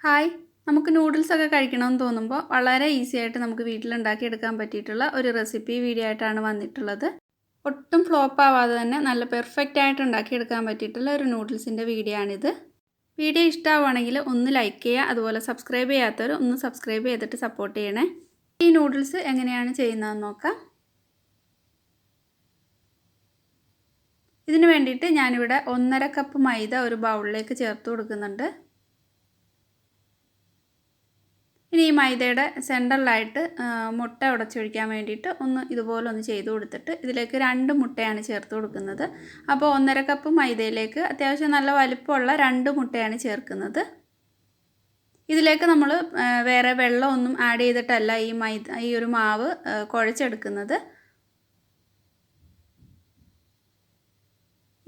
Hi, നമുക്ക് noodles ഒക്കെ കഴിക്കണമെന്ന് തോന്നുമ്പോൾ വളരെ ഈസി ആയിട്ട് നമുക്ക് വീട്ടിലുണ്ടാക്കിയെടുക്കാൻ പറ്റിയിട്ടുള്ള ഒരു റെസിപ്പി വീഡിയോ ആയിട്ടാണ് വന്നിട്ടുള്ളത്. ഒട്ടും ഫ്ലോപ്പ് ആവാതെ തന്നെ നല്ല പെർഫെക്റ്റ് ആയിട്ട് ഉണ്ടാക്കിയെടുക്കാൻ പറ്റിയിട്ടുള്ള ഒരു നൂഡിൽസിൻ്റെ വീഡിയോ ആണിത്. വീഡിയോ ഇഷ്ടമാവുകയാണെങ്കിൽ ഒന്ന് ലൈക്ക് ചെയ്യുക, അതുപോലെ സബ്സ്ക്രൈബ് ചെയ്യാത്തവർ ഒന്ന് സബ്സ്ക്രൈബ് ചെയ്തിട്ട് സപ്പോർട്ട് ചെയ്യണേ. ഈ നൂഡിൽസ് എങ്ങനെയാണ് ചെയ്യുന്നതെന്ന് നോക്കാം. ഇതിന് വേണ്ടിയിട്ട് ഞാനിവിടെ 1.5 കപ്പ് മൈദ ഒരു ബൗളിലേക്ക് ചേർത്ത് കൊടുക്കുന്നുണ്ട്. ഇനി ഈ മൈദയുടെ സെൻറ്ററിലായിട്ട് മുട്ട ഉടച്ചൊഴിക്കാൻ വേണ്ടിയിട്ട് ഇതുപോലെ ചെയ്ത് കൊടുത്തിട്ട് ഇതിലേക്ക് 2 മുട്ടയാണ് ചേർത്ത് കൊടുക്കുന്നത്. അപ്പോൾ 1.5 കപ്പ് മൈദയിലേക്ക് അത്യാവശ്യം നല്ല വലിപ്പമുള്ള 2 മുട്ടയാണ് ചേർക്കുന്നത്. ഇതിലേക്ക് നമ്മൾ വേറെ വെള്ളമൊന്നും ആഡ് ചെയ്തിട്ടല്ല ഈ ഒരു മാവ് കുഴച്ചെടുക്കുന്നത്.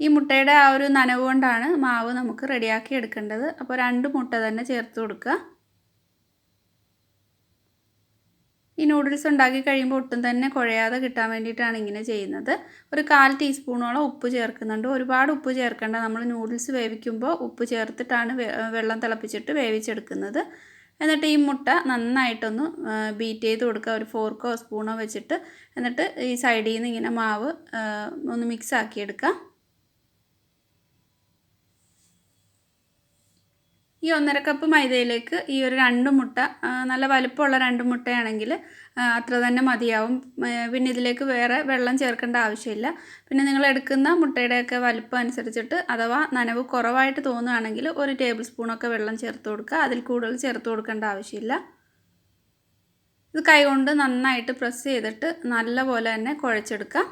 ഈ മുട്ടയുടെ ആ ഒരു നനവ് കൊണ്ടാണ് മാവ് നമുക്ക് റെഡിയാക്കി എടുക്കേണ്ടത്. അപ്പോൾ 2 മുട്ട തന്നെ ചേർത്ത് കൊടുക്കുക. ഈ നൂഡിൽസ് ഉണ്ടാക്കി കഴിയുമ്പോൾ ഒട്ടും തന്നെ കുഴയാതെ കിട്ടാൻ വേണ്ടിയിട്ടാണ് ഇങ്ങനെ ചെയ്യുന്നത്. ഒരു 1/4 ടീസ്പൂണോളം ഉപ്പ് ചേർക്കുന്നുണ്ട്. ഒരുപാട് ഉപ്പ് ചേർക്കേണ്ട. നമ്മൾ നൂഡിൽസ് വേവിക്കുമ്പോൾ ഉപ്പ് ചേർത്തിട്ടാണ് വെള്ളം തിളപ്പിച്ചിട്ട് വേവിച്ചെടുക്കുന്നത്. എന്നിട്ട് ഈ മുട്ട നന്നായിട്ടൊന്ന് ബീറ്റ് ചെയ്ത് കൊടുക്കുക, ഒരു ഫോർക്കോ സ്പൂണോ വെച്ചിട്ട്. എന്നിട്ട് ഈ സൈഡിൽ നിന്ന് ഇങ്ങനെ മാവ് ഒന്ന് മിക്സ് ആക്കിയെടുക്കുക. ഈ 1.5 കപ്പ് മൈദയിലേക്ക് ഈ ഒരു 2 മുട്ട, നല്ല വലിപ്പമുള്ള 2 മുട്ടയാണെങ്കിൽ അത്ര തന്നെ മതിയാവും. പിന്നെ ഇതിലേക്ക് വേറെ വെള്ളം ചേർക്കേണ്ട ആവശ്യമില്ല. പിന്നെ നിങ്ങൾ എടുക്കുന്ന മുട്ടയുടെയൊക്കെ വലിപ്പം അനുസരിച്ചിട്ട് അഥവാ നനവ് കുറവായിട്ട് തോന്നുകയാണെങ്കിൽ 1 ടേബിൾ സ്പൂണൊക്കെ വെള്ളം ചേർത്ത് കൊടുക്കുക. അതിൽ കൂടുതൽ ചേർത്ത് കൊടുക്കേണ്ട ആവശ്യമില്ല. ഇത് കൈകൊണ്ട് നന്നായിട്ട് പ്രസ് ചെയ്തിട്ട് നല്ലപോലെ തന്നെ കുഴച്ചെടുക്കുക.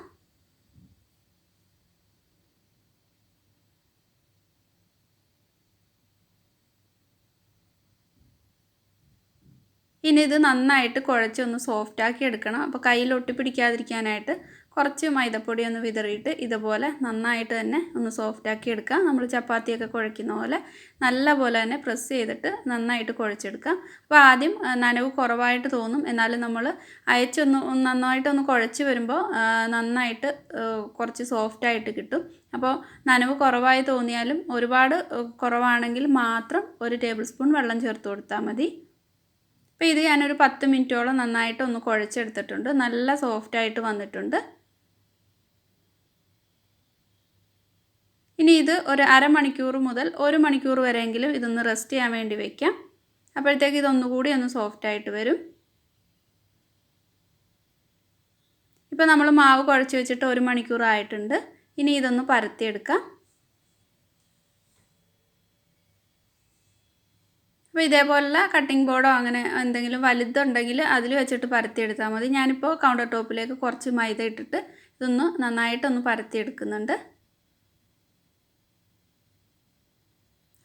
ഇനി ഇത് നന്നായിട്ട് കുഴച്ചൊന്ന് സോഫ്റ്റാക്കി എടുക്കണം. അപ്പോൾ കയ്യിൽ ഒട്ടിപ്പിടിക്കാതിരിക്കാനായിട്ട് കുറച്ച് മൈദപ്പൊടി ഒന്ന് വിതറിയിട്ട് ഇതുപോലെ നന്നായിട്ട് തന്നെ ഒന്ന് സോഫ്റ്റാക്കി എടുക്കാം. നമ്മൾ ചപ്പാത്തിയൊക്കെ കുഴയ്ക്കുന്ന പോലെ നല്ല പോലെ തന്നെ പ്രസ് ചെയ്തിട്ട് നന്നായിട്ട് കുഴച്ചെടുക്കാം. അപ്പോൾ ആദ്യം നനവ് കുറവായിട്ട് തോന്നും, എന്നാലും നമ്മൾ നന്നായിട്ടൊന്ന് കുഴച്ച് വരുമ്പോൾ നന്നായിട്ട് കുറച്ച് സോഫ്റ്റായിട്ട് കിട്ടും. അപ്പോൾ നനവ് കുറവായി തോന്നിയാലും ഒരുപാട് കുറവാണെങ്കിൽ മാത്രം 1 ടേബിൾ സ്പൂൺ വെള്ളം ചേർത്ത് കൊടുത്താൽ മതി. അപ്പോൾ ഇത് ഞാനൊരു 10 മിനിറ്റോളം നന്നായിട്ടൊന്ന് കുഴച്ചെടുത്തിട്ടുണ്ട്. നല്ല സോഫ്റ്റായിട്ട് വന്നിട്ടുണ്ട്. ഇനി ഇത് ഒരു അരമണിക്കൂർ മുതൽ 1 മണിക്കൂർ വരെയെങ്കിലും ഇതൊന്ന് റെസ്റ്റ് ചെയ്യാൻ വേണ്ടി വയ്ക്കാം. അപ്പോഴത്തേക്ക് ഇതൊന്നുകൂടി ഒന്ന് സോഫ്റ്റായിട്ട് വരും. ഇപ്പോൾ നമ്മൾ മാവ് കുഴച്ച് വെച്ചിട്ട് 1 മണിക്കൂർ ആയിട്ടുണ്ട്. ഇനി ഇതൊന്ന് പരത്തിയെടുക്കാം. അപ്പോൾ ഇതേപോലുള്ള കട്ടിംഗ് ബോർഡോ അങ്ങനെ എന്തെങ്കിലും വലുതുണ്ടെങ്കിൽ അതിൽ വെച്ചിട്ട് പരത്തിയെടുത്താൽ മതി. ഞാനിപ്പോൾ കൗണ്ടർ ടോപ്പിലേക്ക് കുറച്ച് മൈദ ഇട്ടിട്ട് ഇതൊന്ന് നന്നായിട്ടൊന്ന് പരത്തിയെടുക്കുന്നുണ്ട്.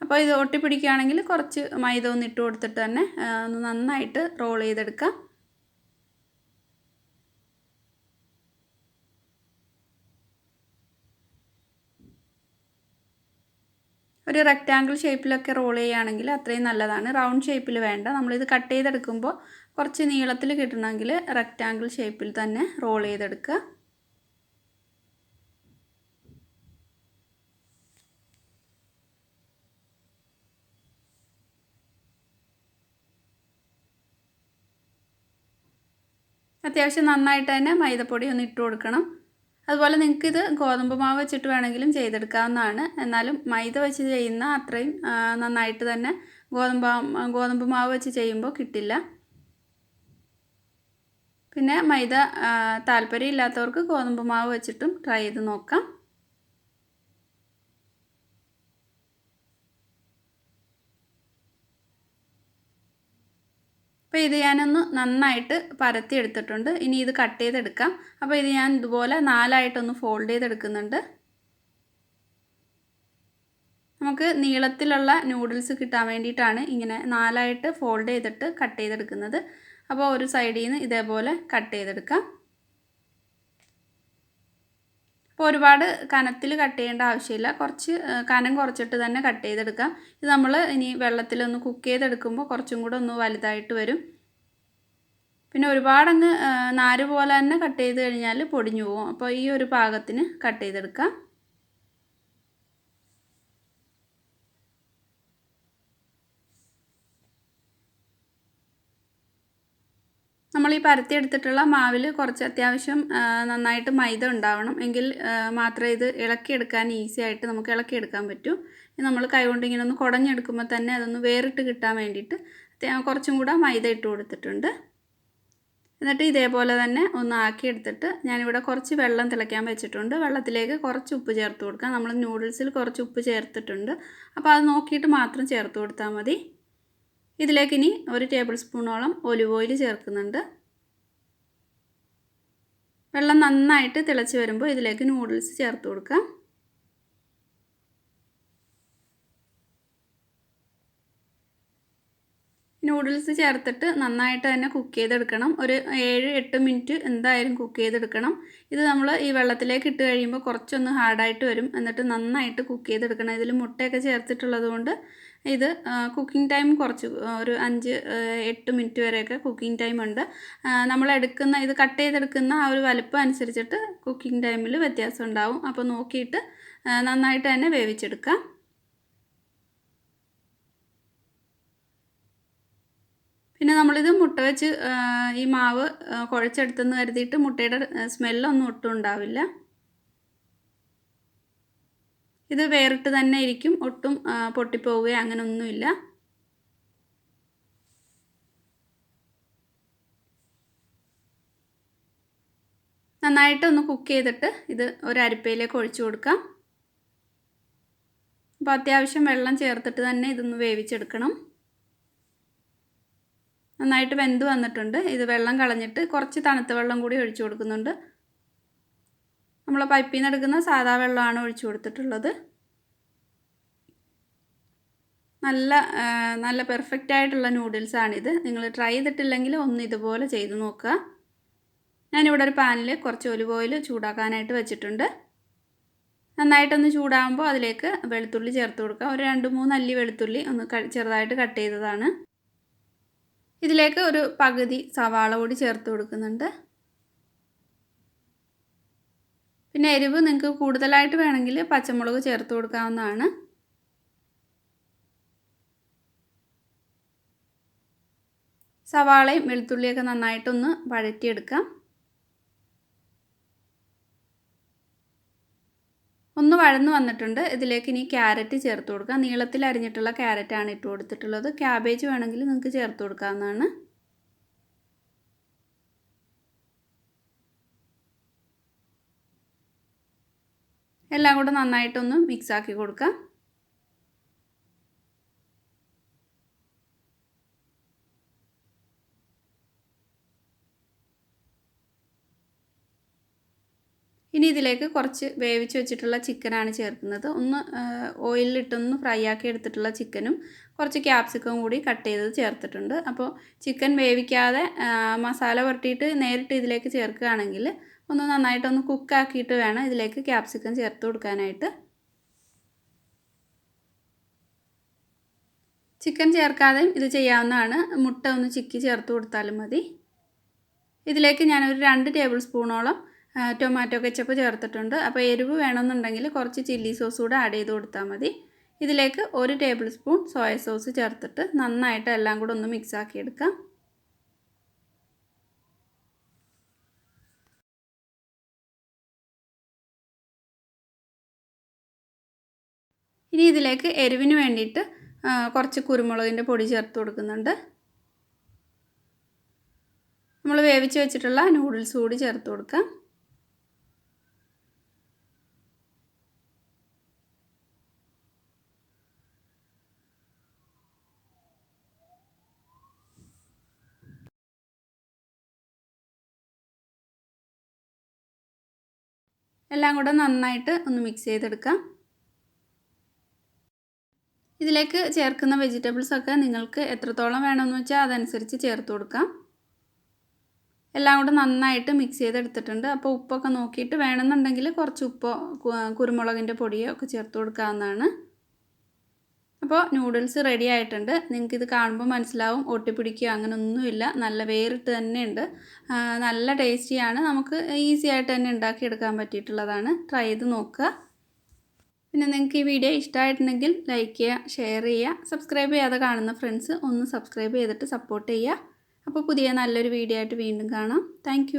അപ്പോൾ ഇത് ഒട്ടിപ്പിടിക്കുകയാണെങ്കിൽ കുറച്ച് മൈദ ഒന്ന് ഇട്ട് കൊടുത്തിട്ട് തന്നെ ഒന്ന് നന്നായിട്ട് റോൾ ചെയ്തെടുക്കാം. ഒരു റെക്റ്റാങ്കിൾ ഷേപ്പിലൊക്കെ റോൾ ചെയ്യുകയാണെങ്കിൽ അത്രയും നല്ലതാണ്. റൗണ്ട് ഷേപ്പിൽ വേണ്ട. നമ്മളിത് കട്ട് ചെയ്തെടുക്കുമ്പോൾ കുറച്ച് നീളത്തിൽ കിട്ടണമെങ്കിൽ റെക്റ്റാങ്കിൾ ഷേപ്പിൽ തന്നെ റോൾ ചെയ്തെടുക്കുക. അത്യാവശ്യം നന്നായിട്ട് തന്നെ മൈദപ്പൊടി ഒന്ന് ഇട്ട് കൊടുക്കണം. അതുപോലെ നിങ്ങൾക്കിത് ഗോതമ്പ് മാവ് വെച്ചിട്ട് വേണമെങ്കിലും ചെയ്തെടുക്കാവുന്നതാണ്. എന്നാലും മൈദ വെച്ച് ചെയ്യുന്ന അത്രയും നന്നായിട്ട് തന്നെ ഗോതമ്പ് മാവ് വെച്ച് ചെയ്യുമ്പോൾ കിട്ടില്ല. പിന്നെ മൈദ താല്പര്യമില്ലാത്തവർക്ക് ഗോതമ്പ് മാവ് വെച്ചിട്ടും ട്രൈ ചെയ്ത് നോക്കാം. അപ്പോൾ ഇത് ഞാനൊന്ന് നന്നായിട്ട് പരത്തി എടുത്തിട്ടുണ്ട്. ഇനി ഇത് കട്ട് ചെയ്തെടുക്കാം. അപ്പോൾ ഇത് ഞാൻ ഇതുപോലെ 4ആയിട്ടൊന്ന് ഫോൾഡ് ചെയ്തെടുക്കുന്നുണ്ട്. നമുക്ക് നീളത്തിലുള്ള നൂഡിൽസ് കിട്ടാൻ വേണ്ടിയിട്ടാണ് ഇങ്ങനെ 4ആയിട്ട് ഫോൾഡ് ചെയ്തിട്ട് കട്ട് ചെയ്തെടുക്കുന്നത്. അപ്പോൾ ഒരു സൈഡിൽ നിന്ന് ഇതേപോലെ കട്ട് ചെയ്തെടുക്കാം. അപ്പോൾ ഒരുപാട് കനത്തിൽ കട്ട് ചെയ്യേണ്ട ആവശ്യമില്ല. കുറച്ച് കനം കുറച്ചിട്ട് തന്നെ കട്ട് ചെയ്തെടുക്കാം. ഇത് നമ്മൾ ഇനി വെള്ളത്തിലൊന്ന് കുക്ക് ചെയ്തെടുക്കുമ്പോൾ കുറച്ചും കൂടെ ഒന്ന് വലുതായിട്ട് വരും. പിന്നെ ഒരുപാടങ്ങ് നാര് പോലെ തന്നെ കട്ട് ചെയ്ത് കഴിഞ്ഞാൽ പൊടിഞ്ഞു പോകും. അപ്പോൾ ഈ ഒരു പാകത്തിന് കട്ട് ചെയ്തെടുക്കാം. നമ്മൾ ഈ പരത്തിയെടുത്തിട്ടുള്ള മാവിൽ കുറച്ച് അത്യാവശ്യം നന്നായിട്ട് മൈദ ഉണ്ടാവണം. എങ്കിൽ മാത്രമേ ഇത് ഇളക്കിയെടുക്കാൻ ഈസി ആയിട്ട് നമുക്ക് ഇളക്കിയെടുക്കാൻ പറ്റൂ. നമ്മൾ കൈകൊണ്ട് ഇങ്ങനെ ഒന്ന് കുടഞ്ഞെടുക്കുമ്പോൾ തന്നെ അതൊന്ന് വേറിട്ട് കിട്ടാൻ വേണ്ടിയിട്ട് കുറച്ചും കൂടെ മൈദ ഇട്ട് കൊടുത്തിട്ടുണ്ട്. എന്നിട്ട് ഇതേപോലെ തന്നെ ഒന്ന് ആക്കിയെടുത്തിട്ട് ഞാനിവിടെ കുറച്ച് വെള്ളം തിളയ്ക്കാൻ വെച്ചിട്ടുണ്ട്. വെള്ളത്തിലേക്ക് കുറച്ച് ഉപ്പ് ചേർത്ത് കൊടുക്കാം. നമ്മൾ നൂഡിൽസിൽ കുറച്ച് ഉപ്പ് ചേർത്തിട്ടുണ്ട്. അപ്പോൾ അത് നോക്കിയിട്ട് മാത്രം ചേർത്ത് കൊടുത്താൽ മതി. ഇതിലേക്ക് ഇനി 1 ടേബിൾ സ്പൂണോളം ഒലിവ് ഓയിൽ ചേർക്കുന്നുണ്ട്. വെള്ളം നന്നായിട്ട് തിളച്ച് വരുമ്പോൾ ഇതിലേക്ക് നൂഡിൽസ് ചേർത്ത് കൊടുക്കാം. നൂഡിൽസ് ചേർത്തിട്ട് നന്നായിട്ട് തന്നെ കുക്ക് ചെയ്തെടുക്കണം. ഒരു 7-8 മിനിറ്റ് എന്തായാലും കുക്ക് ചെയ്തെടുക്കണം. ഇത് നമ്മൾ ഈ വെള്ളത്തിലേക്ക് ഇട്ട് കഴിയുമ്പോൾ കുറച്ചൊന്ന് ഹാർഡായിട്ട് വരും. എന്നിട്ട് നന്നായിട്ട് കുക്ക് ചെയ്തെടുക്കണം. ഇതിൽ മുട്ടയൊക്കെ ചേർത്തിട്ടുള്ളത് കൊണ്ട് ഇത് കുക്കിംഗ് ടൈം കുറച്ച് ഒരു 5-8 മിനിറ്റ് വരെയൊക്കെ കുക്കിംഗ് ടൈം ഉണ്ട്. നമ്മൾ ഇത് കട്ട് ചെയ്തെടുക്കുന്ന ആ ഒരു വലുപ്പം അനുസരിച്ചിട്ട് കുക്കിംഗ് ടൈമിൽ വ്യത്യാസം ഉണ്ടാവും. അപ്പോൾ നോക്കിയിട്ട് നന്നായിട്ട് തന്നെ വേവിച്ചെടുക്കാം. പിന്നെ നമ്മളിത് മുട്ട വെച്ച് ഈ മാവ് കുഴച്ചെടുത്തെന്ന് കരുതിയിട്ട് മുട്ടയുടെ സ്മെല്ലൊന്നും ഒട്ടും ഉണ്ടാവില്ല. ഇത് വേറിട്ട് തന്നെ ഇരിക്കും. ഒട്ടും പൊട്ടിപ്പോവുകയോ അങ്ങനെയൊന്നുമില്ല. നന്നായിട്ട് ഒന്ന് കുക്ക് ചെയ്തിട്ട് ഇത് ഒരു അരിപ്പയിലേക്ക് ഒഴിച്ചു കൊടുക്കാം. അപ്പോൾ അത്യാവശ്യം വെള്ളം ചേർത്തിട്ട് തന്നെ ഇതൊന്ന് വേവിച്ചെടുക്കണം. നന്നായിട്ട് വെന്ത് വന്നിട്ടുണ്ട്. ഇത് വെള്ളം കളഞ്ഞിട്ട് കുറച്ച് തണുത്ത വെള്ളം കൂടി ഒഴിച്ചു കൊടുക്കുന്നുണ്ട്. നമ്മൾ പൈപ്പിൽ നിന്ന് എടുക്കുന്ന സാധാ വെള്ളമാണ് ഒഴിച്ചു കൊടുത്തിട്ടുള്ളത്. നല്ല പെർഫെക്റ്റ് ആയിട്ടുള്ള നൂഡിൽസാണിത്. നിങ്ങൾ ട്രൈ ചെയ്തിട്ടില്ലെങ്കിൽ ഒന്ന് ഇതുപോലെ ചെയ്ത് നോക്കുക. ഞാനിവിടെ ഒരു പാനിൽ കുറച്ച് ഒലിവ് ഓയിൽ ചൂടാക്കാനായിട്ട് വെച്ചിട്ടുണ്ട്. നന്നായിട്ടൊന്ന് ചൂടാകുമ്പോൾ അതിലേക്ക് വെളുത്തുള്ളി ചേർത്ത് കൊടുക്കുക. ഒരു 2-3 അല്ലി വെളുത്തുള്ളി ഒന്ന് ചെറുതായിട്ട് കട്ട് ചെയ്തതാണ്. ഇതിലേക്ക് ഒരു പകുതി സവാള കൂടി ചേർത്ത് കൊടുക്കുന്നുണ്ട്. പിന്നെ എരിവ് നിങ്ങൾക്ക് കൂടുതലായിട്ട് വേണമെങ്കിൽ പച്ചമുളക് ചേർത്ത് കൊടുക്കാവുന്നതാണ്. സവാളയും വെളുത്തുള്ളിയൊക്കെ നന്നായിട്ടൊന്ന് വഴറ്റിയെടുക്കാം. ഒന്ന് വഴന്ന് വന്നിട്ടുണ്ട്. ഇതിലേക്ക് ഇനി ക്യാരറ്റ് ചേർത്ത് കൊടുക്കാം. നീളത്തിൽ അരിഞ്ഞിട്ടുള്ള ക്യാരറ്റാണ് ഇട്ട് കൊടുത്തിട്ടുള്ളത്. ക്യാബേജ് വേണമെങ്കിൽ നിങ്ങൾക്ക് ചേർത്ത് കൊടുക്കാവുന്നതാണ്. എല്ലാം കൂടെ നന്നായിട്ടൊന്ന് മിക്സാക്കി കൊടുക്കാം. ഇനി ഇതിലേക്ക് കുറച്ച് വേവിച്ച് വെച്ചിട്ടുള്ള ചിക്കനാണ് ചേർക്കുന്നത്. ഒന്ന് ഓയിലിട്ടൊന്ന് ഫ്രൈ ആക്കി എടുത്തിട്ടുള്ള ചിക്കനും കുറച്ച് ക്യാപ്സിക്കം കൂടി കട്ട് ചെയ്തത് ചേർത്തിട്ടുണ്ട്. അപ്പോൾ ചിക്കൻ വേവിക്കാതെ മസാല പുരട്ടിയിട്ട് നേരിട്ട് ഇതിലേക്ക് ചേർക്കുകയാണെങ്കിൽ ഒന്ന് നന്നായിട്ടൊന്ന് കുക്കാക്കിയിട്ട് വേണം ഇതിലേക്ക് ക്യാപ്സിക്കം ചേർത്ത് കൊടുക്കാനായിട്ട്. ചിക്കൻ ചേർക്കാതെയും ഇത് ചെയ്യാവുന്നതാണ്. മുട്ട ഒന്ന് ചിക്കി ചേർത്ത് കൊടുത്താലും മതി. ഇതിലേക്ക് ഞാനൊരു 2 ടേബിൾ സ്പൂണോളം ടൊമാറ്റോ കെച്ചപ്പ് ചേർത്തിട്ടുണ്ട്. അപ്പോൾ എരിവ് വേണമെന്നുണ്ടെങ്കിൽ കുറച്ച് ചില്ലി സോസ് കൂടെ ആഡ് ചെയ്ത് കൊടുത്താൽ മതി. ഇതിലേക്ക് 1 ടേബിൾ സ്പൂൺ സോയ സോസ് ചേർത്തിട്ട് നന്നായിട്ട് എല്ലാം കൂടെ ഒന്ന് മിക്സാക്കി എടുക്കാം. ഇനി ഇതിലേക്ക് എരിവിന് വേണ്ടിയിട്ട് കുറച്ച് കുരുമുളകിൻ്റെ പൊടി ചേർത്ത് കൊടുക്കുന്നുണ്ട്. നമ്മൾ വേവിച്ച് വെച്ചിട്ടുള്ള നൂഡിൽസ് കൂടി ചേർത്ത് കൊടുക്കാം. എല്ലാം കൂടെ നന്നായിട്ട് ഒന്ന് മിക്സ് ചെയ്തെടുക്കാം. ഇതിലേക്ക് ചേർക്കുന്ന വെജിറ്റബിൾസൊക്കെ നിങ്ങൾക്ക് എത്രത്തോളം വേണമെന്ന് വെച്ചാൽ അതനുസരിച്ച് ചേർത്ത് കൊടുക്കാം. എല്ലാം കൂടെ നന്നായിട്ട് മിക്സ് ചെയ്തെടുത്തിട്ടുണ്ട്. അപ്പോൾ ഉപ്പൊക്കെ നോക്കിയിട്ട് വേണമെന്നുണ്ടെങ്കിൽ കുറച്ച് ഉപ്പോ കുരുമുളകിൻ്റെ പൊടിയോ ഒക്കെ ചേർത്ത് കൊടുക്കാവുന്നതാണ്. അപ്പോൾ നൂഡിൽസ് റെഡി ആയിട്ടുണ്ട്. നിങ്ങൾക്കിത് കാണുമ്പോൾ മനസ്സിലാവും ഒട്ടിപ്പിടിക്കുക അങ്ങനെയൊന്നുമില്ല. നല്ല വേറിട്ട് തന്നെയുണ്ട്. നല്ല ടേസ്റ്റിയാണ്. നമുക്ക് ഈസി ആയിട്ട് തന്നെ ഉണ്ടാക്കിയെടുക്കാൻ പറ്റിയിട്ടുള്ളതാണ്. ട്രൈ ചെയ്ത് നോക്കുക. പിന്നെ നിങ്ങൾക്ക് ഈ വീഡിയോ ഇഷ്ടമായിട്ടുണ്ടെങ്കിൽ ലൈക്ക് ചെയ്യുക, ഷെയർ ചെയ്യുക. സബ്സ്ക്രൈബ് ചെയ്യാതെ കാണുന്ന ഫ്രണ്ട്സ് ഒന്ന് സബ്സ്ക്രൈബ് ചെയ്തിട്ട് സപ്പോർട്ട് ചെയ്യുക. അപ്പോൾ പുതിയ നല്ലൊരു വീഡിയോ ആയിട്ട് വീണ്ടും കാണാം. താങ്ക്